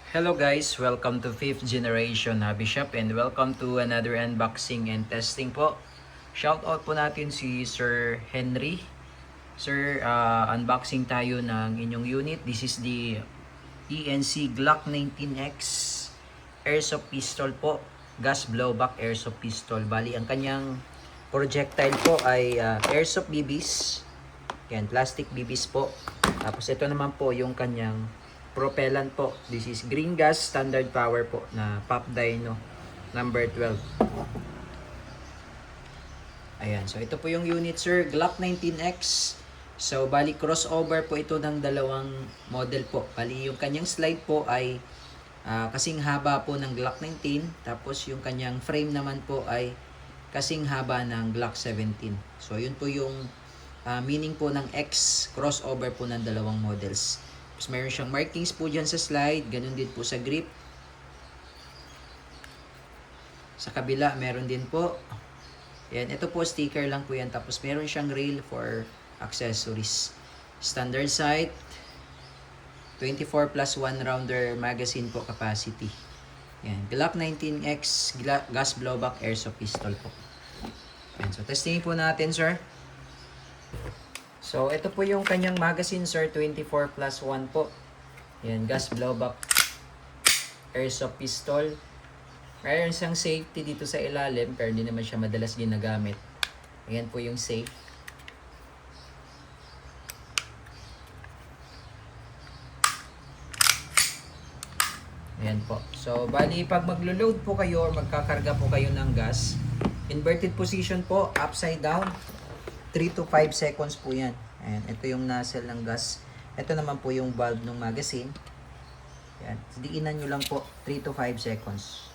Hello guys, welcome to 5th generation Hobby Shop and welcome to another unboxing and testing po. Shoutout po natin si Sir Henry. Sir, unboxing tayo ng inyong unit. This is the ENC Glock 19X Airsoft Pistol po. Gas blowback Airsoft Pistol. Bali, ang kanyang projectile po ay Airsoft BBs. Yan, plastic BBs po. Tapos ito naman po yung kanyang propellant po. This is green gas standard power po na Pop Dyno number 12. Ayan, so ito po yung unit sir, Glock 19X. So bali crossover po ito ng dalawang model po. Bali yung kanyang slide po ay kasing haba po ng Glock 19, tapos yung kanyang frame naman po ay kasing haba ng Glock 17. So yun po yung meaning po ng X, crossover po ng dalawang models. Tapos mayroon siyang markings po dyan sa slide. Ganun din po sa grip. Sa kabila, meron din po. Yan, ito po sticker lang po yan. Tapos meron siyang rail for accessories. Standard sight. 24 plus 1 rounder magazine po capacity. Yan, Glock 19X gas blowback airsoft pistol po. Yan, so testingin po natin sir. So, ito po yung kanyang magazine, sir. 24 plus 1 po. Yan, gas blowback airsoft pistol. Mayroon siyang safety dito sa ilalim, pero hindi naman siya madalas ginagamit. Ayan po yung safe. Ayan po. So, bali, pag maglo-load po kayo or magkakarga po kayo ng gas, inverted position po, upside down. 3 to 5 seconds po yan. Ayan, ito yung nozzle ng gas. Ito naman po yung valve ng magazine. Ayan, diinan nyo lang po 3 to 5 seconds.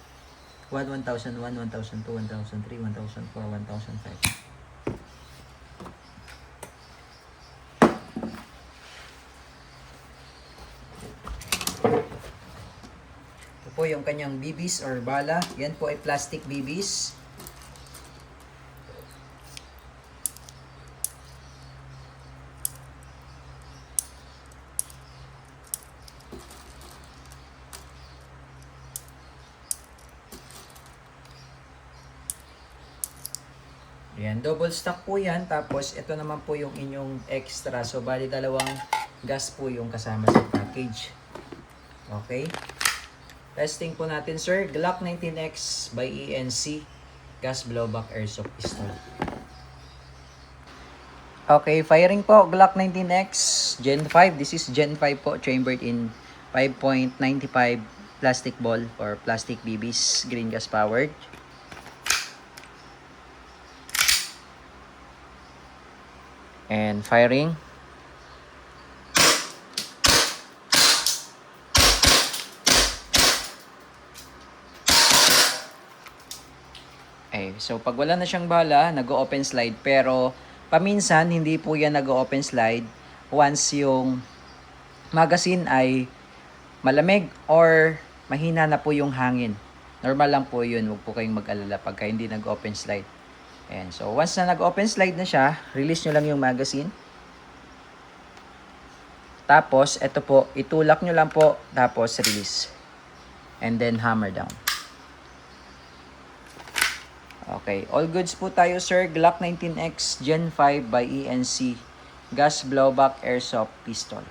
1, 1,001, 1,002, 1,003, 1,004, 1,005. Ito po yung kanyang BBs or bala. Yan po ay plastic BBs. Ayan, double stock po yan. Tapos, ito naman po yung inyong extra. So, bali dalawang gas po yung kasama sa package. Okay. Testing po natin, sir. Glock 19X by ENC. Gas blowback airsoft pistol. Okay, firing po. Glock 19X Gen 5. This is Gen 5 po. Chambered in 5.95 plastic ball or plastic BBs. Green gas powered. And firing. So pag wala na siyang bala, nag-open slide. Pero paminsan hindi po yan nag-open slide once yung magazine ay malamig or mahina na po yung hangin. Normal lang po yun, huwag po kayong mag-alala pagka hindi nag-open slide. Ayan. So, once na nag-open slide na siya, release nyo lang yung magazine. Tapos, ito po, itulak nyo lang po, tapos release. And then, hammer down. Okay. All goods po tayo, sir. Glock 19X Gen 5 by ENC. Gas blowback airsoft pistol.